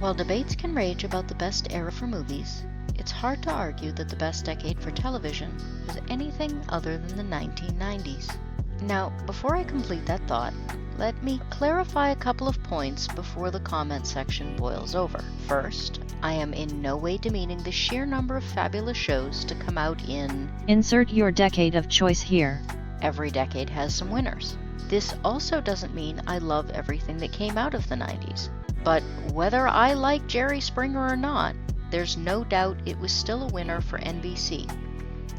While debates can rage about the best era for movies, it's hard to argue that the best decade for television was anything other than the 1990s. Now, before I complete that thought, let me clarify a couple of points before the comment section boils over. First, I am in no way demeaning the sheer number of fabulous shows to come out in... Insert your decade of choice here. Every decade has some winners. This also doesn't mean I love everything that came out of the 90s. But whether I like Jerry Springer or not, there's no doubt it was still a winner for NBC.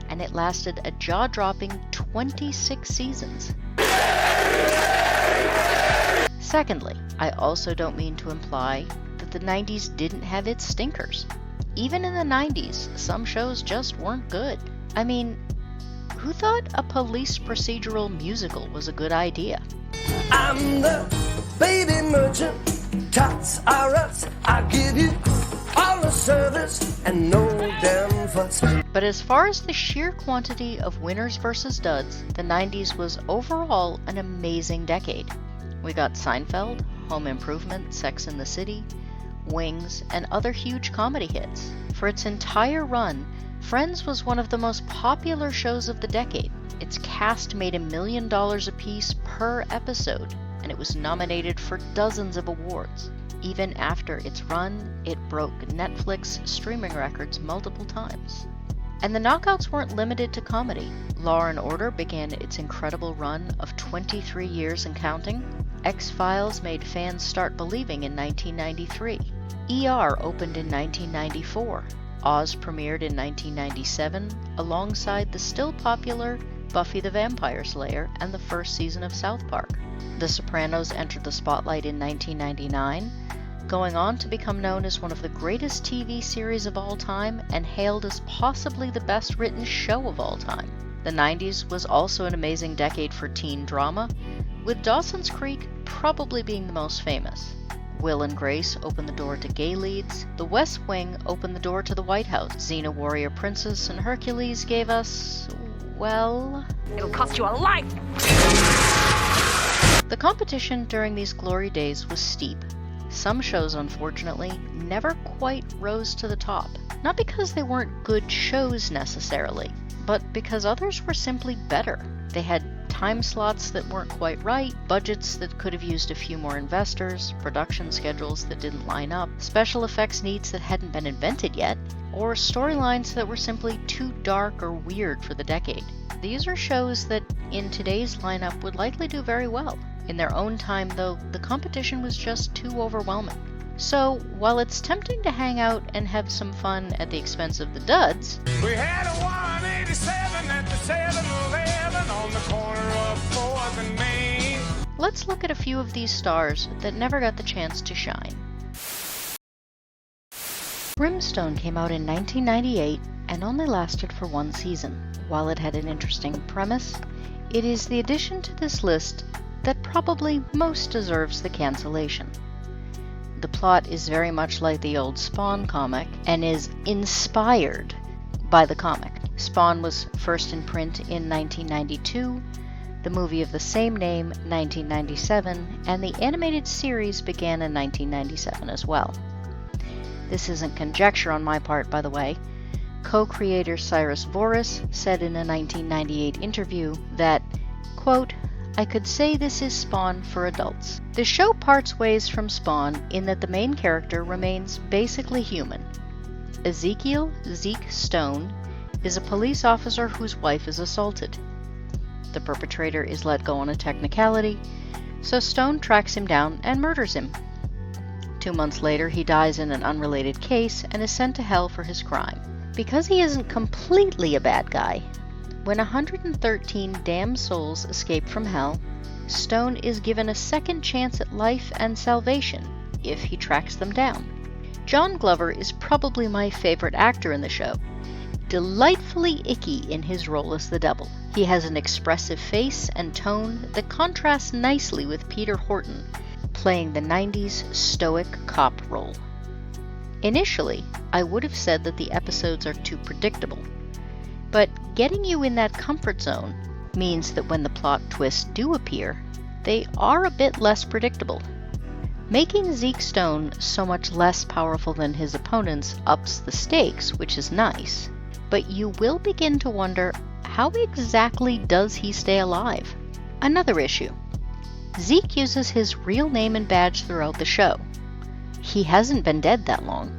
And it lasted a jaw-dropping 26 seasons. Secondly, I also don't mean to imply that the 90s didn't have its stinkers. Even in the 90s, some shows just weren't good. I mean, who thought a police procedural musical was a good idea? I'm the baby merchant, tots are us, I give you all the service and no damn fuss. But as far as the sheer quantity of winners versus duds, the 90s was overall an amazing decade. We got Seinfeld, Home Improvement, Sex and the City, Wings, and other huge comedy hits. For its entire run, Friends was one of the most popular shows of the decade. Its cast made $1 million apiece per episode, and it was nominated for dozens of awards. Even after its run, it broke Netflix streaming records multiple times. And the knockouts weren't limited to comedy. Law & Order began its incredible run of 23 years and counting. X-Files made fans start believing in 1993. ER opened in 1994. Oz premiered in 1997, alongside the still popular Buffy the Vampire Slayer and the first season of South Park. The Sopranos entered the spotlight in 1999, going on to become known as one of the greatest TV series of all time and hailed as possibly the best written show of all time. The 90s was also an amazing decade for teen drama, with Dawson's Creek probably being the most famous. Will and Grace opened the door to gay leads. The West Wing opened the door to the White House. Xena Warrior Princess and Hercules gave us, well... It'll cost you a life! The competition during these glory days was steep. Some shows, unfortunately, never quite rose to the top. Not because they weren't good shows necessarily, but because others were simply better. They had time slots that weren't quite right, budgets that could have used a few more investors, production schedules that didn't line up, special effects needs that hadn't been invented yet, or storylines that were simply too dark or weird for the decade. These are shows that, in today's lineup, would likely do very well. In their own time, though, the competition was just too overwhelming. So, while it's tempting to hang out and have some fun at the expense of the duds, we had a 187 at the 7-Eleven on the corner of 4th and Main. Let's look at a few of these stars that never got the chance to shine. Brimstone came out in 1998 and only lasted for one season. While it had an interesting premise, it is the addition to this list that probably most deserves the cancellation. The plot is very much like the old Spawn comic and is inspired by the comic. Spawn was first in print in 1992, the movie of the same name 1997, and the animated series began in 1997 as well. This isn't conjecture on my part, by the way. Co-creator Cyrus Voris said in a 1998 interview that, quote, "I could say this is Spawn for adults." The show parts ways from Spawn in that the main character remains basically human. Ezekiel Zeke Stone is a police officer whose wife is assaulted. The perpetrator is let go on a technicality, so Stone tracks him down and murders him. 2 months later, he dies in an unrelated case and is sent to hell for his crime. Because he isn't completely a bad guy, when 113 damned souls escape from hell, Stone is given a second chance at life and salvation if he tracks them down. John Glover is probably my favorite actor in the show. Delightfully icky in his role as the devil. He has an expressive face and tone that contrasts nicely with Peter Horton, playing the 90s stoic cop role. Initially, I would have said that the episodes are too predictable, but getting you in that comfort zone means that when the plot twists do appear, they are a bit less predictable. Making Zeke Stone so much less powerful than his opponents ups the stakes, which is nice, but you will begin to wonder, how exactly does he stay alive? Another issue. Zeke uses his real name and badge throughout the show. He hasn't been dead that long,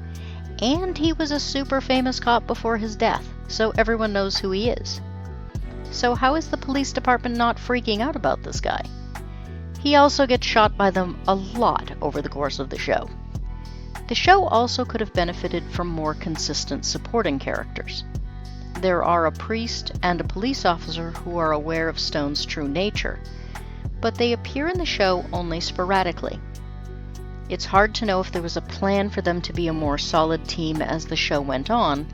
and he was a super famous cop before his death, so everyone knows who he is. So how is the police department not freaking out about this guy? He also gets shot by them a lot over the course of the show. The show also could have benefited from more consistent supporting characters. There are a priest and a police officer who are aware of Stone's true nature, but they appear in the show only sporadically. It's hard to know if there was a plan for them to be a more solid team as the show went on,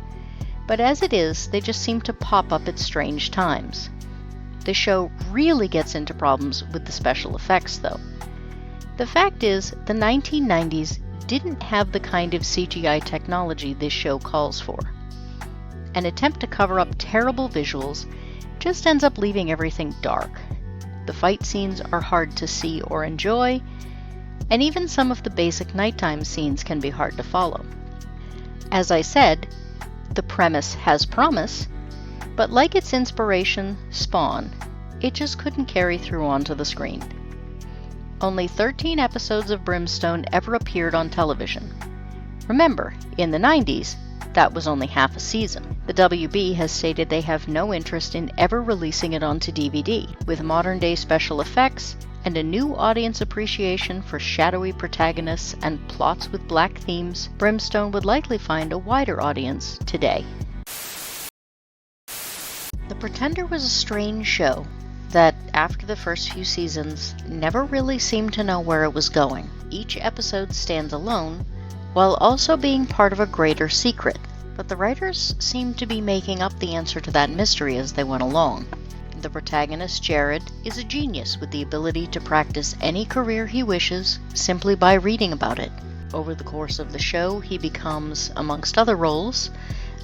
but as it is, they just seem to pop up at strange times. The show really gets into problems with the special effects, though. The fact is, the 1990s didn't have the kind of CGI technology this show calls for. An attempt to cover up terrible visuals just ends up leaving everything dark. The fight scenes are hard to see or enjoy, and even some of the basic nighttime scenes can be hard to follow. As I said, the premise has promise, but like its inspiration, Spawn, it just couldn't carry through onto the screen. Only 13 episodes of Brimstone ever appeared on television. Remember, in the 90s, that was only half a season. The WB has stated they have no interest in ever releasing it onto DVD. With modern-day special effects and a new audience appreciation for shadowy protagonists and plots with black themes, Brimstone would likely find a wider audience today. The Pretender was a strange show that, after the first few seasons, never really seemed to know where it was going. Each episode stands alone, while also being part of a greater secret, but the writers seemed to be making up the answer to that mystery as they went along. The protagonist, Jared, is a genius with the ability to practice any career he wishes simply by reading about it. Over the course of the show, he becomes, amongst other roles,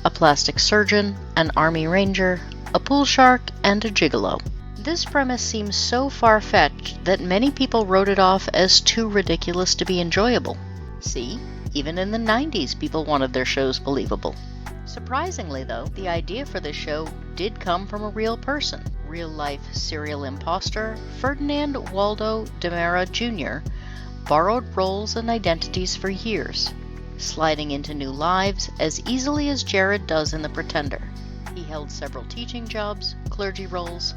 a plastic surgeon, an army ranger, a pool shark, and a gigolo. This premise seems so far-fetched that many people wrote it off as too ridiculous to be enjoyable. See, even in the 90s people wanted their shows believable. Surprisingly though, the idea for this show did come from a real person. Real-life serial imposter Ferdinand Waldo Demera Jr. borrowed roles and identities for years, sliding into new lives as easily as Jared does in The Pretender. He held several teaching jobs, clergy roles,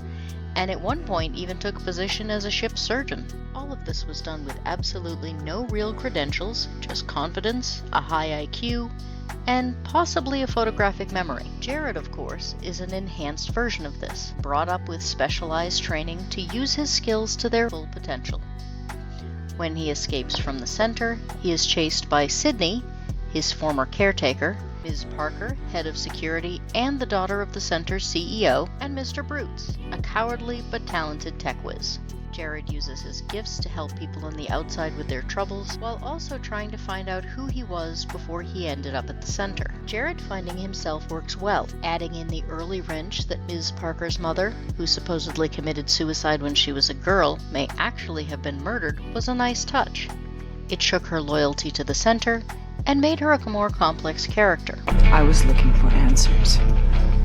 and at one point even took a position as a ship's surgeon. All of this was done with absolutely no real credentials, just confidence, a high IQ, and possibly a photographic memory. Jared, of course, is an enhanced version of this, brought up with specialized training to use his skills to their full potential. When he escapes from the center, he is chased by Sydney, his former caretaker, Ms. Parker, head of security and the daughter of the center's CEO, and Mr. Brutes, a cowardly but talented tech whiz. Jared uses his gifts to help people on the outside with their troubles, while also trying to find out who he was before he ended up at the center. Jared finding himself works well, adding in the early wrench that Ms. Parker's mother, who supposedly committed suicide when she was a girl, may actually have been murdered, was a nice touch. It shook her loyalty to the center, and made her a more complex character. I was looking for answers.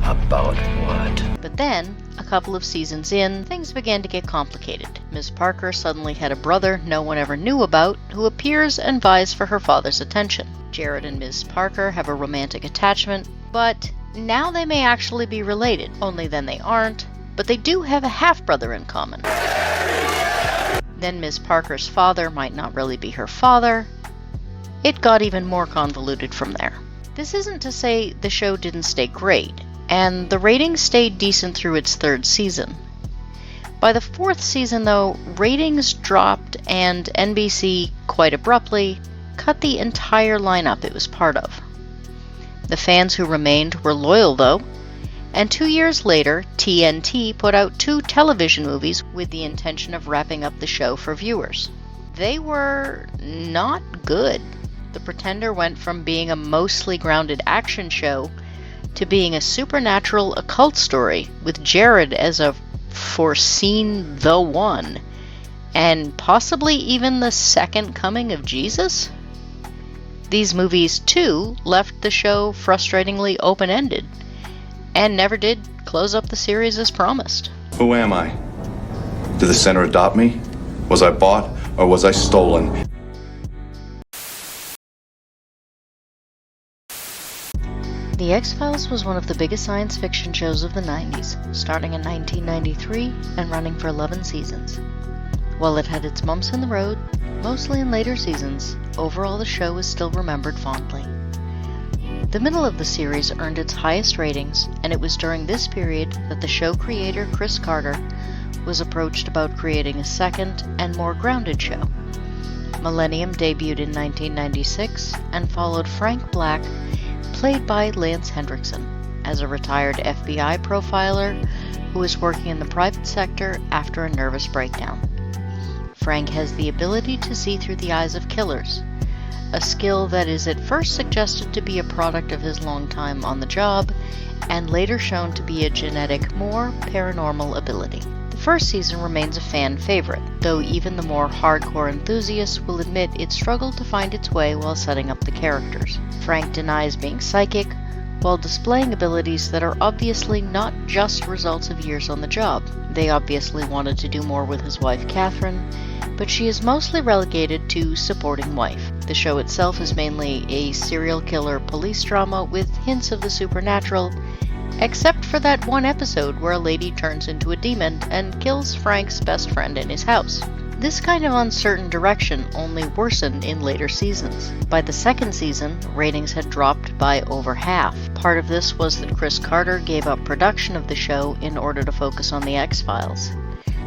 About what? But then, a couple of seasons in, things began to get complicated. Ms. Parker suddenly had a brother no one ever knew about, who appears and vies for her father's attention. Jared and Ms. Parker have a romantic attachment, but now they may actually be related. Only then they aren't, but they do have a half-brother in common. Then Ms. Parker's father might not really be her father. It got even more convoluted from there. This isn't to say the show didn't stay great, and the ratings stayed decent through its third season. By the fourth season, though, ratings dropped and NBC, quite abruptly, cut the entire lineup it was part of. The fans who remained were loyal, though, and 2 years later, TNT put out 2 television movies with the intention of wrapping up the show for viewers. They were not good. The Pretender went from being a mostly grounded action show to being a supernatural occult story with Jared as a foreseen the one, and possibly even the second coming of Jesus? These movies, too, left the show frustratingly open-ended, and never did close up the series as promised. Who am I? Did the center adopt me? Was I bought or was I stolen? The X-Files was one of the biggest science fiction shows of the 90s, starting in 1993 and running for 11 seasons. While it had its bumps in the road, mostly in later seasons, overall the show is still remembered fondly. The middle of the series earned its highest ratings, and it was during this period that the show creator Chris Carter was approached about creating a second and more grounded show. Millennium debuted in 1996 and followed Frank Black, played by Lance Hendrickson, as a retired FBI profiler who was working in the private sector after a nervous breakdown. Frank has the ability to see through the eyes of killers, a skill that is at first suggested to be a product of his long time on the job, and later shown to be a genetic, more paranormal ability. The first season remains a fan favorite, though even the more hardcore enthusiasts will admit it struggled to find its way while setting up the characters. Frank denies being psychic, while displaying abilities that are obviously not just results of years on the job. They obviously wanted to do more with his wife Catherine, but she is mostly relegated to supporting wife. The show itself is mainly a serial killer police drama with hints of the supernatural, except for that one episode where a lady turns into a demon and kills Frank's best friend in his house. This kind of uncertain direction only worsened in later seasons. By the second season, ratings had dropped by over half. Part of this was that Chris Carter gave up production of the show in order to focus on the X-Files.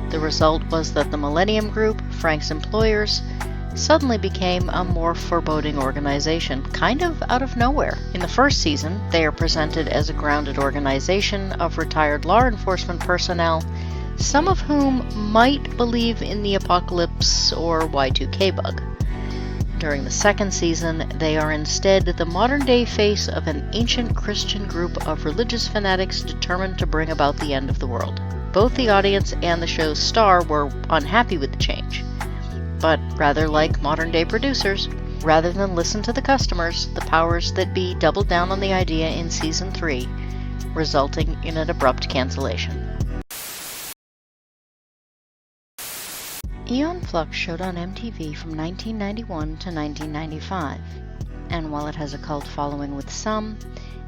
The result was that the Millennium Group, Frank's employers, suddenly became a more foreboding organization, kind of out of nowhere. In the first season, they are presented as a grounded organization of retired law enforcement personnel, some of whom might believe in the apocalypse or Y2K bug. During the second season, they are instead the modern-day face of an ancient Christian group of religious fanatics determined to bring about the end of the world. Both the audience and the show's star were unhappy with the change. But rather like modern-day producers, rather than listen to the customers, the powers that be doubled down on the idea in Season 3, resulting in an abrupt cancellation. Aeon Flux showed on MTV from 1991 to 1995, and while it has a cult following with some,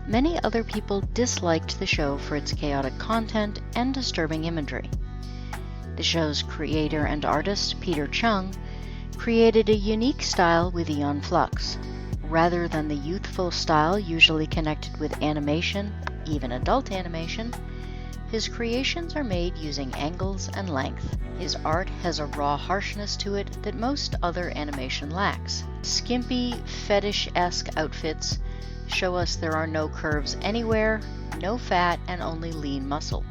many other people disliked the show for its chaotic content and disturbing imagery. The show's creator and artist, Peter Chung, created a unique style with Aeon Flux. Rather than the youthful style usually connected with animation, even adult animation, his creations are made using angles and length. His art has a raw harshness to it that most other animation lacks. Skimpy, fetish-esque outfits show us there are no curves anywhere, no fat, and only lean muscle.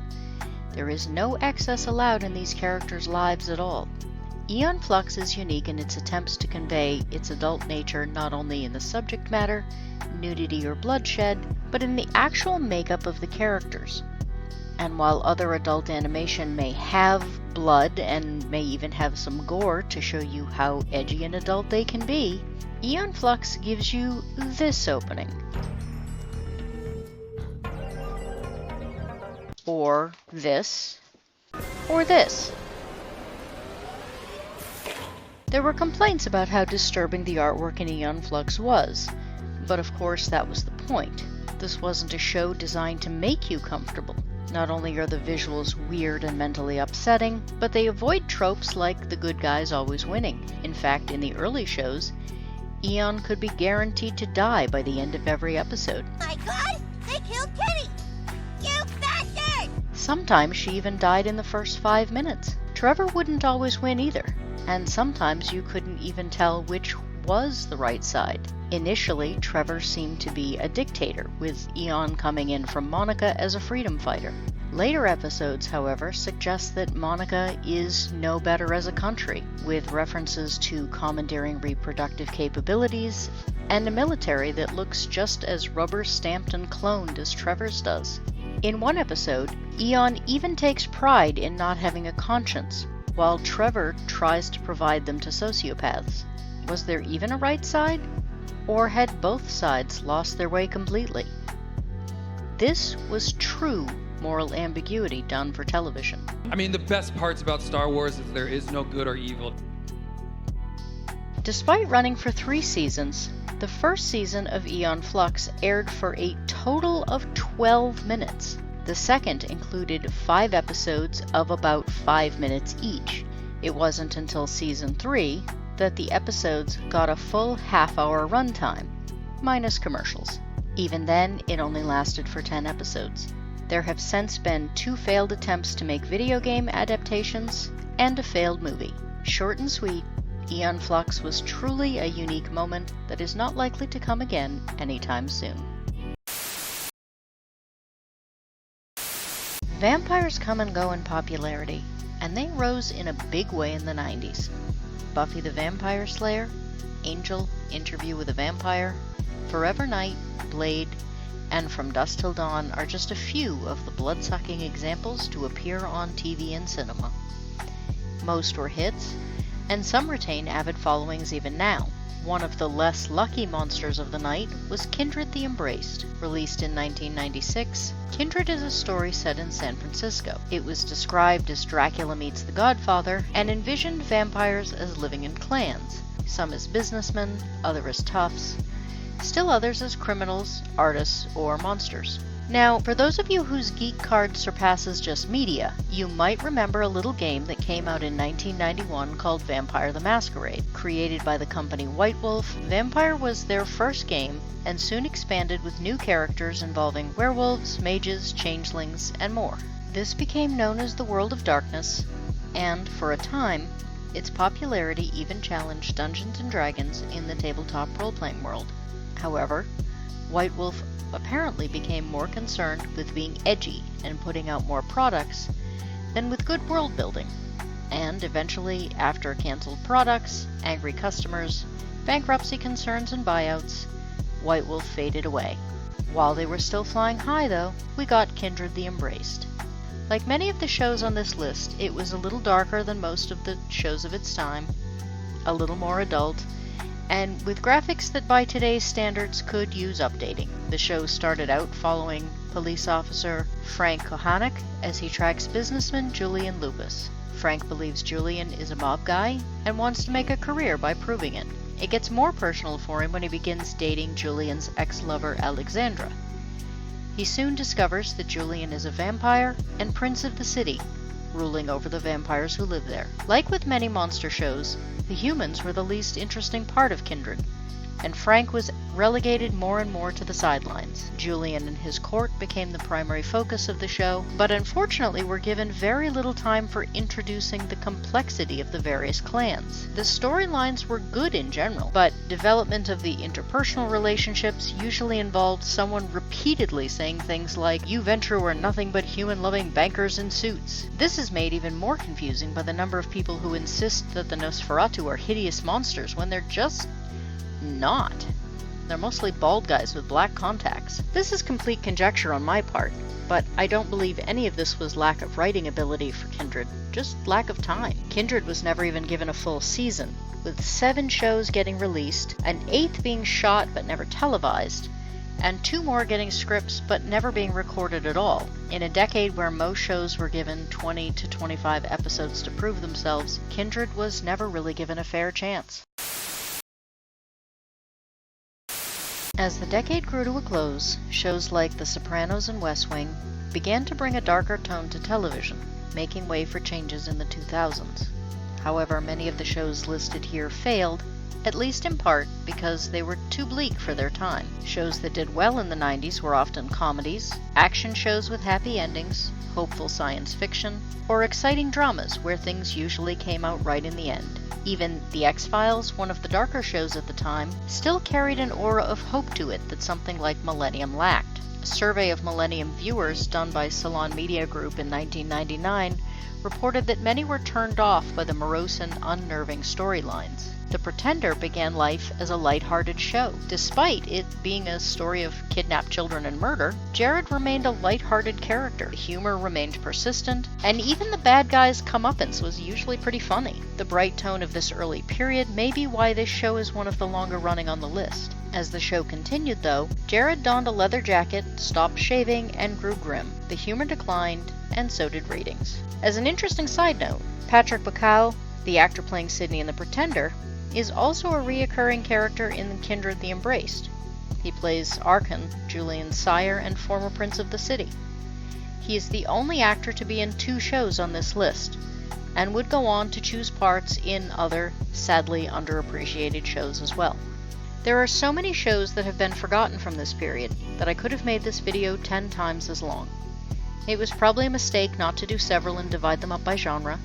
There is no excess allowed in these characters' lives at all. Aeon Flux is unique in its attempts to convey its adult nature not only in the subject matter, nudity or bloodshed, but in the actual makeup of the characters. And while other adult animation may have blood and may even have some gore to show you how edgy an adult they can be, Aeon Flux gives you this opening. Or this. Or this. There were complaints about how disturbing the artwork in Aeon Flux was, but of course that was the point. This wasn't a show designed to make you comfortable. Not only are the visuals weird and mentally upsetting, but they avoid tropes like the good guys always winning. In fact, in the early shows, Aeon could be guaranteed to die by the end of every episode. My God, they killed Kenny! You bastard! Sometimes she even died in the first 5 minutes. Trevor wouldn't always win either, and sometimes you couldn't even tell which was the right side. Initially, Trevor seemed to be a dictator, with Aeon coming in from Monica as a freedom fighter. Later episodes, however, suggest that Monica is no better as a country, with references to commandeering reproductive capabilities and a military that looks just as rubber-stamped and cloned as Trevor's does. In one episode, Aeon even takes pride in not having a conscience, while Trevor tries to provide them to sociopaths. Was there even a right side? Or had both sides lost their way completely? This was true moral ambiguity done for television. I mean, the best parts about Star Wars is there is no good or evil. Despite running for 3 seasons, the first season of Aeon Flux aired for a total of 12 minutes. The second included 5 episodes of about 5 minutes each. It wasn't until season 3 that the episodes got a full half-hour runtime, minus commercials. Even then, it only lasted for 10 episodes. There have since been 2 failed attempts to make video game adaptations, and a failed movie. Short and sweet, Aeon Flux was truly a unique moment that is not likely to come again anytime soon. Vampires come and go in popularity, and they rose in a big way in the 90s. Buffy the Vampire Slayer, Angel, Interview with a Vampire, Forever Night, Blade, and From Dusk Till Dawn are just a few of the blood-sucking examples to appear on TV and cinema. Most were hits, and some retain avid followings even now. One of the less lucky monsters of the night was Kindred The Embraced. Released in 1996, Kindred is a story set in San Francisco. It was described as Dracula meets the Godfather, and envisioned vampires as living in clans, some as businessmen, others as toughs, still others as criminals, artists, or monsters. Now, for those of you whose geek card surpasses just media, you might remember a little game that came out in 1991 called Vampire the Masquerade. Created by the company White Wolf, Vampire was their first game and soon expanded with new characters involving werewolves, mages, changelings, and more. This became known as the World of Darkness, and for a time, its popularity even challenged Dungeons & Dragons in the tabletop role-playing world. However, White Wolf apparently became more concerned with being edgy and putting out more products than with good world building. And eventually, after cancelled products, angry customers, bankruptcy concerns, and buyouts, White Wolf faded away. While they were still flying high, though, we got Kindred The Embraced. Like many of the shows on this list, it was a little darker than most of the shows of its time, a little more adult, and with graphics that by today's standards could use updating. The show started out following police officer Frank Kohanek as he tracks businessman Julian Lupus. Frank believes Julian is a mob guy and wants to make a career by proving it. It gets more personal for him when he begins dating Julian's ex-lover Alexandra. He soon discovers that Julian is a vampire and prince of the city, ruling over the vampires who live there. Like with many monster shows, the humans were the least interesting part of Kindred, and Frank was relegated more and more to the sidelines. Julian and his court became the primary focus of the show, but unfortunately were given very little time for introducing the complexity of the various clans. The storylines were good in general, but development of the interpersonal relationships usually involved someone repeatedly saying things like, "You Ventrue are nothing but human-loving bankers in suits." This is made even more confusing by the number of people who insist that the Nosferatu are hideous monsters when they're just not. They're mostly bald guys with black contacts. This is complete conjecture on my part, but I don't believe any of this was lack of writing ability for Kindred, just lack of time. Kindred was never even given a full season, with 7 shows getting released, an 8th being shot but never televised, and 2 more getting scripts but never being recorded at all. In a decade where most shows were given 20 to 25 episodes to prove themselves, Kindred was never really given a fair chance. As the decade grew to a close, shows like The Sopranos and West Wing began to bring a darker tone to television, making way for changes in the 2000s. However, many of the shows listed here failed, at least in part because they were too bleak for their time. Shows that did well in the 90s were often comedies, action shows with happy endings, hopeful science fiction, or exciting dramas where things usually came out right in the end. Even The X-Files, one of the darker shows at the time, still carried an aura of hope to it that something like Millennium lacked. A survey of Millennium viewers done by Salon Media Group in 1999 reported that many were turned off by the morose and unnerving storylines. The Pretender began life as a light-hearted show. Despite it being a story of kidnapped children and murder, Jared remained a light-hearted character. The humor remained persistent, and even the bad guy's comeuppance was usually pretty funny. The bright tone of this early period may be why this show is one of the longer running on the list. As the show continued, though, Jared donned a leather jacket, stopped shaving, and grew grim. The humor declined, and so did ratings. As an interesting side note, Patrick Bacow, the actor playing Sidney in The Pretender, is also a reoccurring character in Kindred The Embraced. He plays Archon, Julian's sire and former prince of the city. He is the only actor to be in 2 shows on this list, and would go on to choose parts in other, sadly underappreciated shows as well. There are so many shows that have been forgotten from this period that I could have made this video 10 times as long. It was probably a mistake not to do several and divide them up by genre,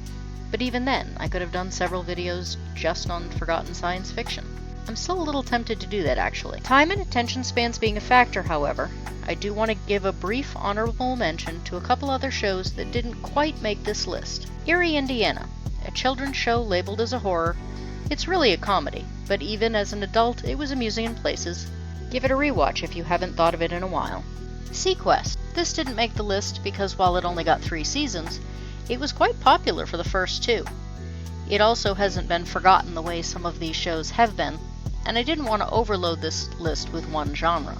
but even then, I could have done several videos just on forgotten science fiction. I'm still a little tempted to do that, actually. Time and attention spans being a factor, however, I do want to give a brief honorable mention to a couple other shows that didn't quite make this list. Erie, Indiana, a children's show labeled as a horror. It's really a comedy, but even as an adult, it was amusing in places. Give it a rewatch if you haven't thought of it in a while. Sequest. This didn't make the list because while it only got 3 seasons, it was quite popular for the first 2. It also hasn't been forgotten the way some of these shows have been, and I didn't want to overload this list with one genre.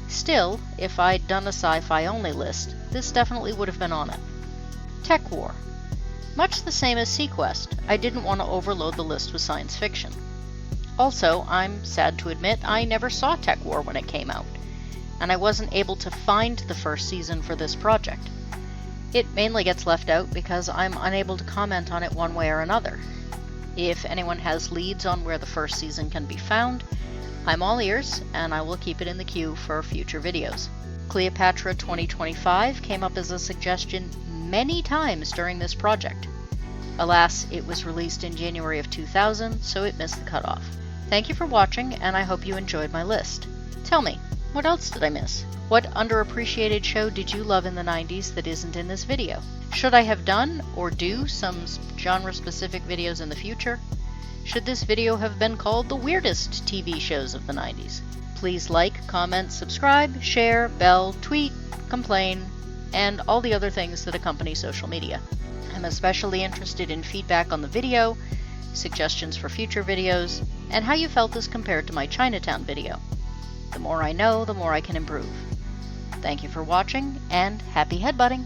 Still, if I'd done a sci-fi only list, this definitely would have been on it. Tech War. Much the same as Sequest, I didn't want to overload the list with science fiction. Also, I'm sad to admit I never saw Tech War when it came out, and I wasn't able to find the first season for this project. It mainly gets left out because I'm unable to comment on it one way or another. If anyone has leads on where the first season can be found, I'm all ears, and I will keep it in the queue for future videos. Cleopatra 2025 came up as a suggestion many times during this project. Alas, it was released in January of 2000, so it missed the cutoff. Thank you for watching, and I hope you enjoyed my list. Tell me, what else did I miss? What underappreciated show did you love in the 90s that isn't in this video? Should I have done or do some genre-specific videos in the future? Should this video have been called the weirdest TV shows of the 90s? Please like, comment, subscribe, share, bell, tweet, complain, and all the other things that accompany social media. I'm especially interested in feedback on the video, suggestions for future videos, and how you felt as compared to my Chinatown video. The more I know, the more I can improve. Thank you for watching, and happy headbutting!